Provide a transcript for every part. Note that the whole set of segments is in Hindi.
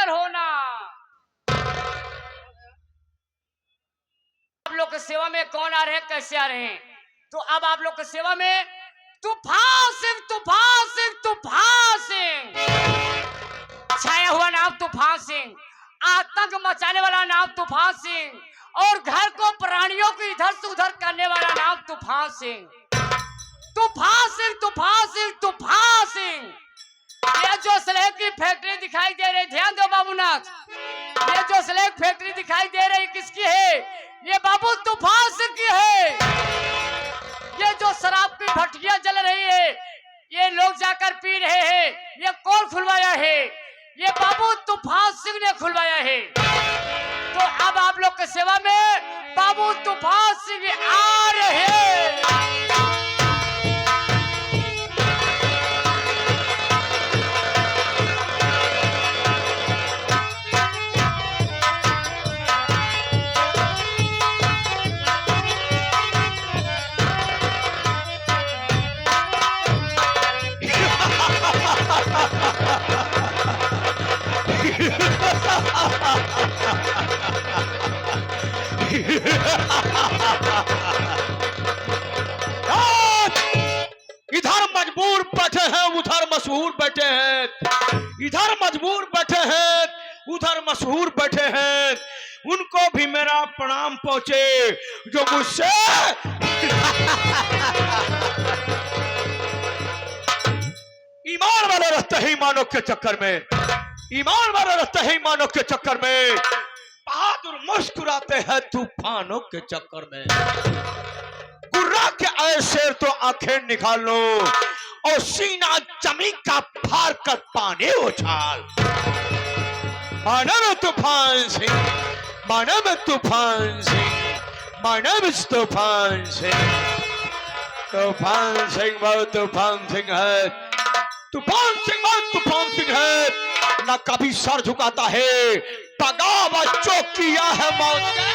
इधर होना। आप लोग की सेवा में कौन आ रहे हैं, कैसे आ रहे हैं? तो अब आप लोग की सेवा में तूफान सिंह, तूफान सिंह, तूफान सिंह, छाया हुआ नाम तूफान सिंह, आतंक मचाने वाला नाम तूफान सिंह, और घर को प्राणियों को इधर से उधर करने वाला नाम तूफान सिंह। तूफान सिंह, तूफान सिंह, तूफान सिंह। ये जो स्लेब की फैक्ट्री दिखाई दे रही, ध्यान दो बाबूनाथ, ये जो स्लेब फैक्ट्री दिखाई दे रही किसकी है? ये बाबू तूफान सिंह की है। ये जो शराब की भट्टियां जल रही है, ये लोग जाकर पी रहे हैं, ये कौन खुलवाया है? ये बाबू तूफान सिंह ने खुलवाया है। तो अब आप लोग की सेवा में बाबू तूफान सिंह आ रहे हैं। इधर मजबूर बैठे हैं, उधर मशहूर बैठे हैं। इधर मजबूर बैठे हैं, उधर मशहूर बैठे हैं। उनको भी मेरा प्रणाम पहुंचे जो मुझसे ईमान वाले रहते हैं। ईमानों के चक्कर में, ईमान वाले रहते हैं ईमानों के चक्कर में। बहादुर मुस्कुराते हैं तूफानों के चक्कर में। गुर्रा के आए शेर तो आंखें निकाल लो और सीना जमीन का फाड़ कर पानी उछाल। मानव तूफान सिंह, मानव तूफान सिंह, मानव तूफान सिंह। तूफान सिंह बहुत तूफान सिंह है, तूफान सिंह बहुत तूफान सिंह है। ना कभी सर झुकाता है, पगावा जो किया है मौत ने।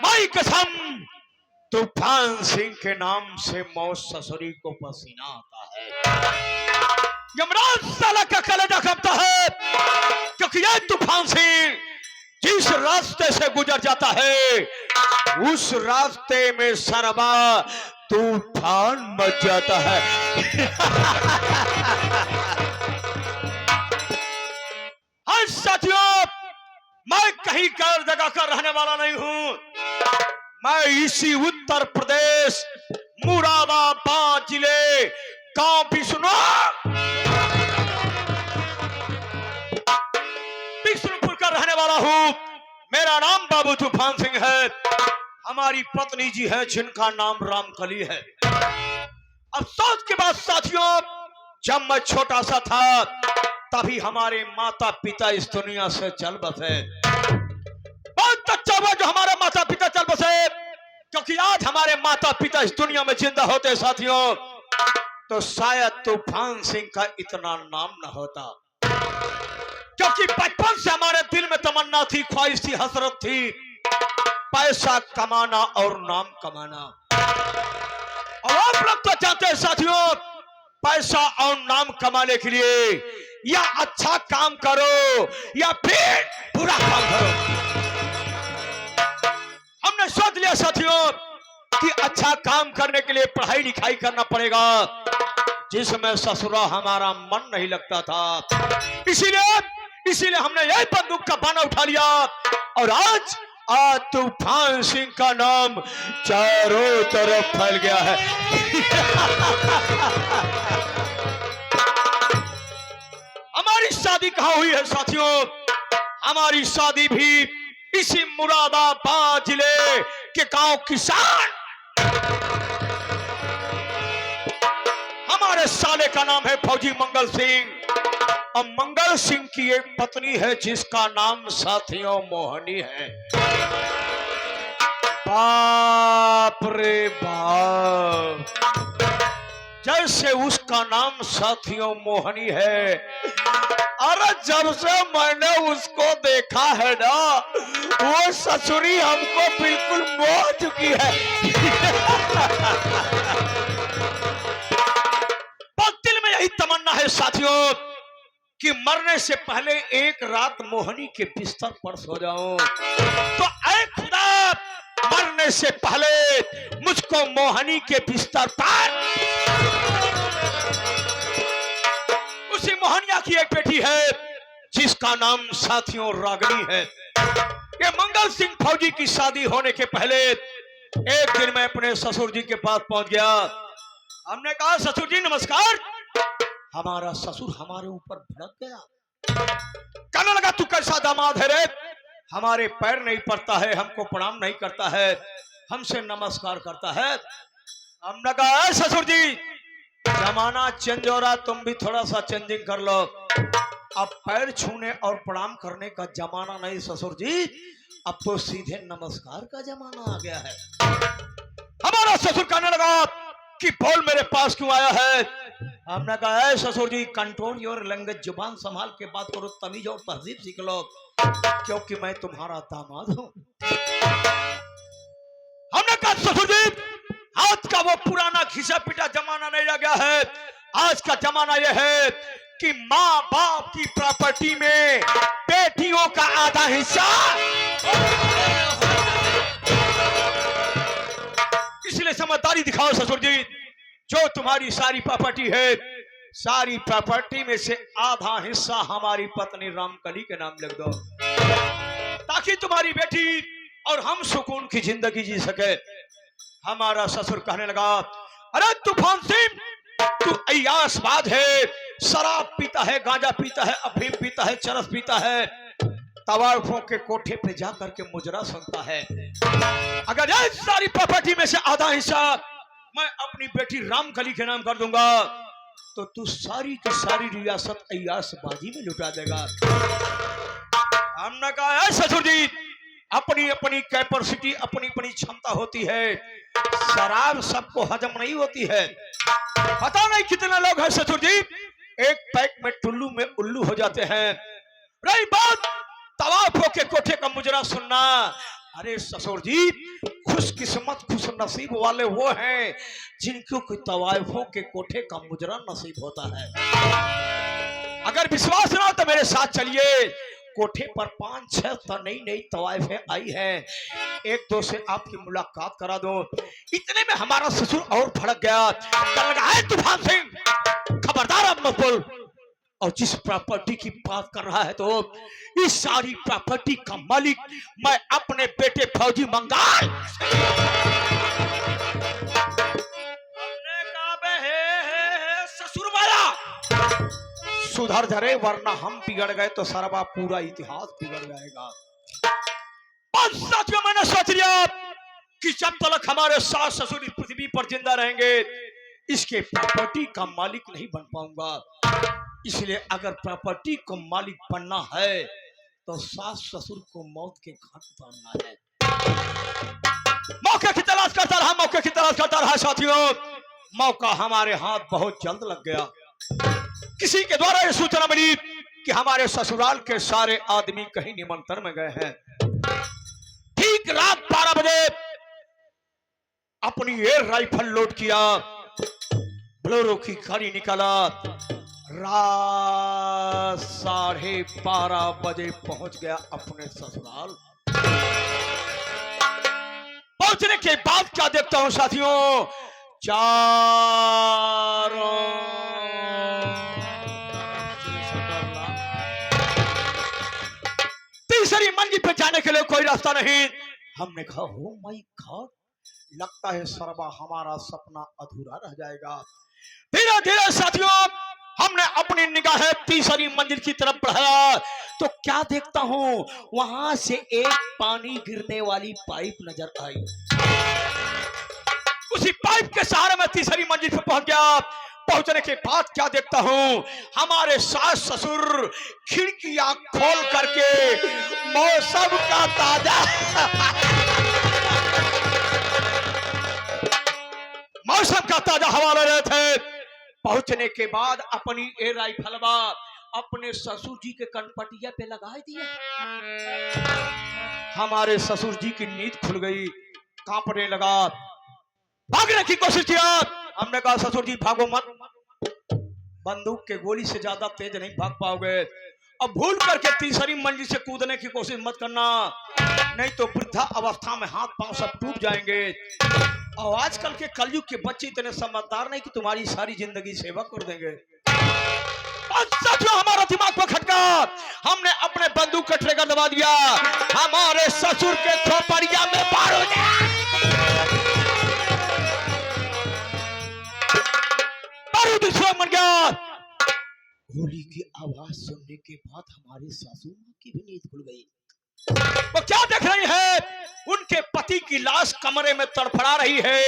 माई कसम, तूफान सिंह के नाम से मौत ससुरी को पसीना आता है। यमराज साला का कलेजा कांपता है, क्योंकि ये तूफान सिंह जिस रास्ते से गुजर जाता है उस रास्ते में सरबा तूफान मच जाता है। हाँ साथियों, मैं कहीं और जगह का रहने वाला नहीं हूं। मैं इसी उत्तर प्रदेश मुरादाबाद जिले गांव बिष्णुपुर का रहने वाला हूं। मेरा नाम बाबू तूफान सिंह है। हमारी पत्नी जी है जिनका नाम रामकली है। अफसोस के बाद साथियों, जब मैं छोटा सा था तभी हमारे माता पिता इस दुनिया से चल बसे। बहुत अच्छा हुआ जो हमारे माता पिता चल बसे, क्योंकि आज हमारे माता पिता इस दुनिया में जिंदा होते साथियों तो शायद तूफान सिंह का इतना नाम न होता। क्योंकि बचपन से हमारे दिल में तमन्ना थी, ख्वाहिश थी, हसरत थी, पैसा कमाना और नाम कमाना। और आप लोग तो जानते हैं साथियों, पैसा और नाम कमाने के लिए या अच्छा काम करो या फिर बुरा काम करो। हमने सोच लिया साथियों कि अच्छा काम करने के लिए पढ़ाई लिखाई करना पड़ेगा, जिसमें ससुरा हमारा मन नहीं लगता था। इसीलिए हमने यही बंदूक का बाना उठा लिया और आज तूफान सिंह का नाम चारों तरफ फैल गया है। हमारी शादी कहाँ हुई है साथियों? हमारी शादी भी इसी मुरादाबाद जिले के गांव किसान, हमारे साले का नाम है फौजी मंगल सिंह, और मंगल सिंह की एक पत्नी है जिसका नाम साथियों मोहनी है। बाप रे बाप, जैसे उसका नाम साथियों मोहनी है, अरे जब से मैंने उसको देखा है ना, वो ससुरी हमको बिल्कुल मोह चुकी है। साथियों कि मरने से पहले एक रात मोहनी के बिस्तर पर सो जाऊं, तो ऐ खुदा मरने से पहले मुझको मोहनी के बिस्तर पर, उसी मोहनिया की एक बेटी है जिसका नाम साथियों रागनी है। ये मंगल सिंह फौजी की शादी होने के पहले एक दिन मैं अपने ससुर जी के पास पहुंच गया। हमने कहा ससुर जी नमस्कार। हमारा ससुर हमारे ऊपर भड़क गया, कहने लगा तू कैसा दामाद है रे, हमारे पैर नहीं पड़ता है, हमको प्रणाम नहीं करता है, हमसे नमस्कार करता है। हमने कहा ससुर जी जमाना चेंज हो रहा, तुम भी थोड़ा सा चेंजिंग कर लो, अब पैर छूने और प्रणाम करने का जमाना नहीं ससुर जी, अब तो सीधे नमस्कार का जमाना आ गया है। हमारा ससुर कहने लगा कि बोल मेरे पास क्यों आया है। हमने कहा है ससुर जी कंट्रोल योर लैंग्वेज, जुबान संभाल के बात करो, तमीज और तहजीब सीख लो, क्योंकि मैं तुम्हारा दामाद हूं। हमने कहा ससुर जी आज का वो पुराना घिसा पिटा जमाना नहीं रह गया है, आज का जमाना यह है कि माँ बाप की प्रॉपर्टी में बेटियों का आधा हिस्सा, इसलिए समझदारी दिखाओ ससुर जी, जो तुम्हारी सारी प्रॉपर्टी है, सारी प्रॉपर्टी में से आधा हिस्सा हमारी पत्नी रामकली के नाम लिख दो, ताकि तुम्हारी बेटी और हम सुकून की जिंदगी जी सके। हमारा ससुर कहने लगा अरे तूफान सिंह तू अय्यासबाज है, शराब पीता है, गांजा पीता है, अफीम पीता है, चरस पीता है, तवायफों के कोठे पे जाकर के मुजरा सुनता है। अगर ये सारी प्रॉपर्टी में से आधा हिस्सा मैं अपनी बेटी रामकली के नाम कर दूंगा तो तू सारी की सारी रियासत अय्यासबाजी में लुटा देगा। हमने कहा है ससुर जी अपनी अपनी कैपेसिटी, अपनी अपनी क्षमता होती है, शराब सबको हजम नहीं होती है। पता नहीं कितने लोग हैं ससुर जी एक पैक में टुल्लू में उल्लू हो जाते हैं। रही बात तवाफों के कोठे का मुजरा सुनना, अरे ससुर जी खुशकिस्मत खुश नसीब वाले वो हैं जिनको तवाफों के कोठे का मुजरा नसीब होता है। अगर विश्वास ना हो तो मेरे साथ चलिए, कोठे पर 5-6 नई नई तवाइफें आई हैं, एक दो से आपकी मुलाकात करा दो। इतने में हमारा ससुर और भड़क गया, कहने लगा है तूफान सिंह खबरदार अब मत बोल, और जिस प्रॉपर्टी की बात कर रहा है तो इस सारी प्रॉपर्टी का मालिक मैं अपने बेटे फौजी मंगाल। हमने कहा बे हे ससुर वाला सुधर धरे वरना हम बिगड़ गए तो सरवा पूरा इतिहास बिगड़ जाएगा। बस साथियों मैंने सोच लिया कि जब तक हमारे सास ससुर इस पृथ्वी पर जिंदा रहेंगे इसके प्रॉपर्टी का मालिक नहीं बन पाऊंगा, इसलिए अगर प्रॉपर्टी को मालिक बनना है तो सास ससुर को मौत के घाट उतारना है। मौके की तलाश करता रहा, मौके की तलाश करता रहा साथियों, मौका हमारे हाथ बहुत जल्द लग गया। किसी के द्वारा यह सूचना मिली कि हमारे ससुराल के सारे आदमी कहीं निमंत्रण में गए हैं। ठीक रात 12 बजे अपनी एयर राइफल लोड किया, बोलेरो की गाड़ी निकाला, रात 12:30 बजे पहुंच गया अपने ससुराल। पहुंचने के बाद क्या देखता हूं साथियों, चारों तीसरी मंजिल पे जाने के लिए कोई रास्ता नहीं। हमने कहा हो माय गॉड, लगता है सरवा हमारा सपना अधूरा रह जाएगा। धीरे धीरे साथियों हमने अपनी निगाहें तीसरी मंजिल की तरफ बढ़ाया तो क्या देखता हूं, वहां से एक पानी गिरने वाली पाइप नजर आई। उसी पाइप के सहारे मैं तीसरी मंजिल पर पहुंच गया। पहुंचने के बाद क्या देखता हूं, हमारे सास ससुर खिड़कियां खोल करके मौसम का ताजा मौसम का ताजा हवा ले रहे थे। पहुंचने के बाद अपनी एयर राइफलवा अपने ससुर जी के कनपटिया पे लगा दिया। हमारे ससुर जी की नींद खुल गई, कांपने लगा, भागने की कोशिश किया। हमने कहा ससुर जी भागो मत, बंदूक के गोली से ज्यादा तेज नहीं भाग पाओगे। अब भूल करके तीसरी मंजिल से कूदने की कोशिश मत करना, नहीं तो वृद्धा अवस्था में हाथ पांव सब टूट जाएंगे। और आजकल के कलयुग के बच्चे इतने समझदार नहीं कि तुम्हारी सारी जिंदगी सेवा कर देंगे। और साथियों, हमारा दिमाग में खटका, हमने अपने बंदूक का ट्रिगर दबा दिया, हमारे ससुर के खोपड़िया में बारूद बन गया। गोली की आवाज सुनने के बाद हमारी सासू मां की भी नींद खुल गई। वो क्या देख रही है? उनके पति की लाश कमरे में तड़फड़ा रही है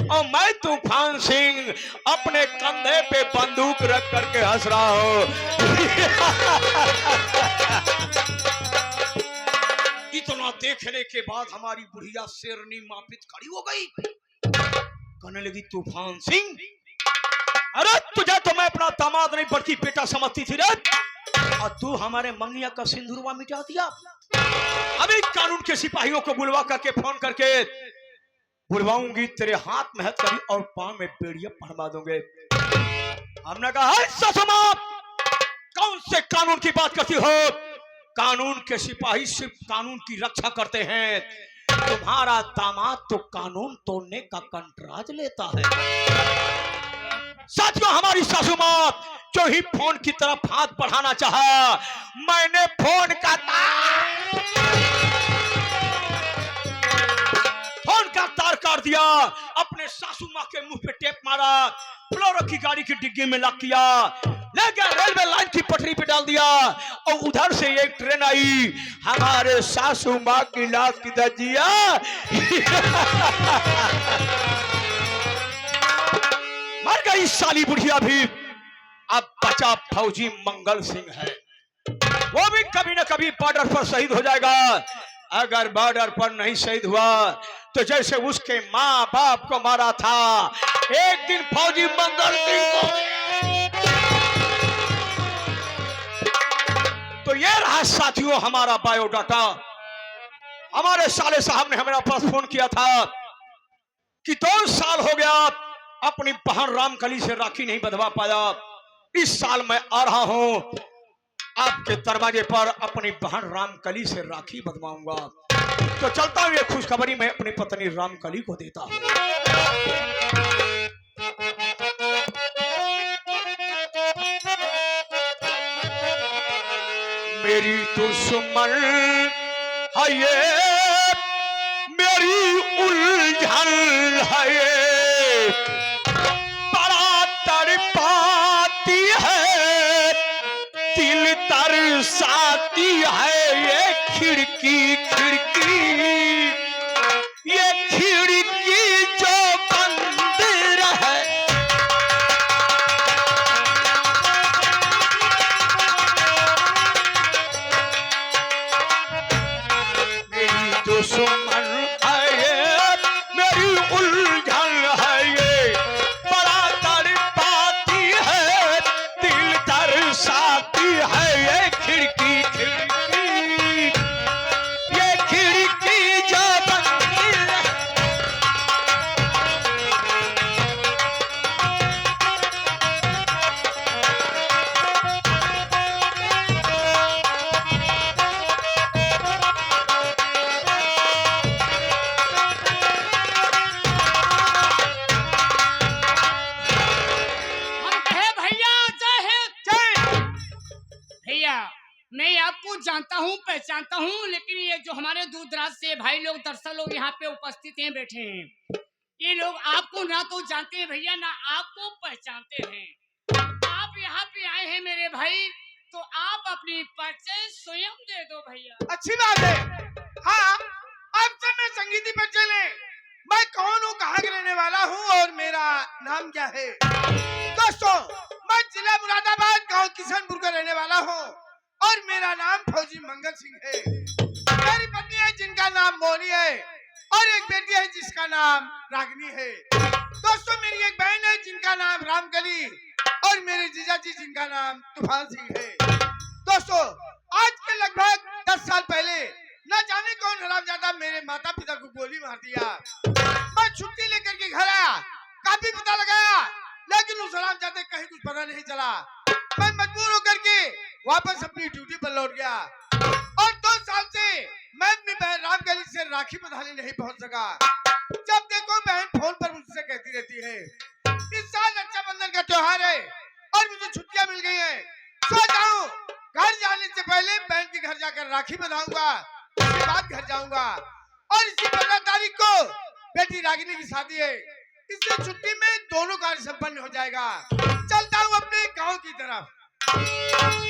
और मैं तूफान सिंह अपने कंधे पे बंदूक रख करके हंस रहा हूं। इतना देखने के बाद हमारी बुढ़िया शेरनी मापित खड़ी हो गई, कहने लगी, तूफान सिंह, अरे तुझे तो मैं अपना दामाद नहीं बल्कि बेटा समझती थी रे, और तू हमारे मंगिया का सिंदूरवा मिटा दिया। अभी कानून के सिपाहियों को बुलवा करके फोन करके बुलवाऊंगी, तेरे हाथ में हथकड़ी और पांव में बेड़ियां पहना दूंगे। हमने कहा, ससुर मां, कौन से कानून की बात करती हो? कानून के सिपाही सिर्फ कानून की रक्षा करते हैं, तुम्हारा दामाद तो कानून तोड़ने का कंट्राज लेता है। साथियों, हमारी सासू मां जो ही फोन की तरफ हाथ बढ़ाना चाहा, मैंने फोन का तार काट दिया, अपने सासू मां के मुंह पे टेप मारा, फ्लोरो की गाड़ी की डिग्गी में लॉक किया, ले गया रेलवे लाइन की पटरी पे डाल दिया, और उधर से एक ट्रेन आई, हमारे सासू मां की लाश किधर जिया। मर गई साली बुढ़िया भी। अब बचा फौजी मंगल सिंह है, वो भी कभी न कभी बॉर्डर पर शहीद हो जाएगा। अगर बॉर्डर पर नहीं शहीद हुआ तो जैसे उसके माँ बाप को मारा था, एक दिन फौजी मंगल सिंह को। तो ये रहा साथियों हमारा बायोडाटा। हमारे साले साहब ने हमारे पास फोन किया था कि 2 साल हो गया अपनी बहन रामकली से राखी नहीं बंधवा पाया। इस साल मैं आ रहा हूं आपके दरवाजे पर, अपनी बहन रामकली से राखी बंधवाऊंगा। तो चलता हूं, ये खुशखबरी मैं अपनी पत्नी रामकली को देता हूं। मेरी दुश्मन है ये, मेरी उलझन है ये, बड़ा तड़पाती है, दिल तरसाती है ये खिड़की खिड़की, ये खिड़की जो बंद रहे। मेरी दुश्मन है ये, मेरी उलझन है ये, बड़ा तड़पाती है, दिल तरसाती है ये खिड़की खिड़की, ये खिड़की जो बंद रहे। हम कहे भैया जय हिंद। भैया मैं आपको जानता हूँ, पहचानता हूँ, लेकिन ये जो हमारे दूर दराज से भाई लोग, दर्शक लोग यहाँ पे उपस्थित हैं, बैठे हैं, ये लोग आपको ना तो जानते हैं भैया, ना आपको पहचानते हैं। आप यहाँ पे आए हैं मेरे भाई, तो आप अपनी परिचय स्वयं दे दो भैया। अच्छी बात है। हाँ, अब से मैं संगीती पर चले। मैं कौन हूँ, कहाँ के रहने वाला हूँ और मेरा नाम क्या है? दोस्तों, मैं जिला मुरादाबाद, गांव किशनपुर का रहने वाला हूँ और मेरा नाम फौजी मंगल सिंह है। मेरी पत्नी है जिनका नाम मोनी है और एक बेटी है जिसका नाम रागिनी है। दोस्तों, मेरी एक बहन है जिनका नाम रामकली और मेरे जीजा जी जिनका नाम तूफान सिंह है। दोस्तों, आज के लगभग 10 साल पहले न जाने कौन हरामजादा मेरे माता पिता को गोली मार दिया। मैं छुट्टी लेकर के घर आया, काफी पता लगाया, लेकिन उस आराम जाते कहीं कुछ पता नहीं चला। मैं मजबूर होकर के वापस अपनी ड्यूटी पर लौट गया और 2 साल से मैं अपनी बहन रामकली से राखी बंधाने नहीं पहुंच सका। जब देखो बहन फोन पर मुझसे कहती रहती है इस साल रक्षाबंधन का त्योहार है और मुझे छुट्टियां मिल गई हैं, सोच रहा हूं घर जाने से पहले बहन के घर जाकर राखी बंधाऊंगा, उसके बाद घर जाऊंगा। और इसी 15 तारीख को बेटी रागिनी की शादी है, इससे छुट्टी में दोनों कार्य संपन्न हो जाएगा। चलता हूँ अपने गांव की तरफ।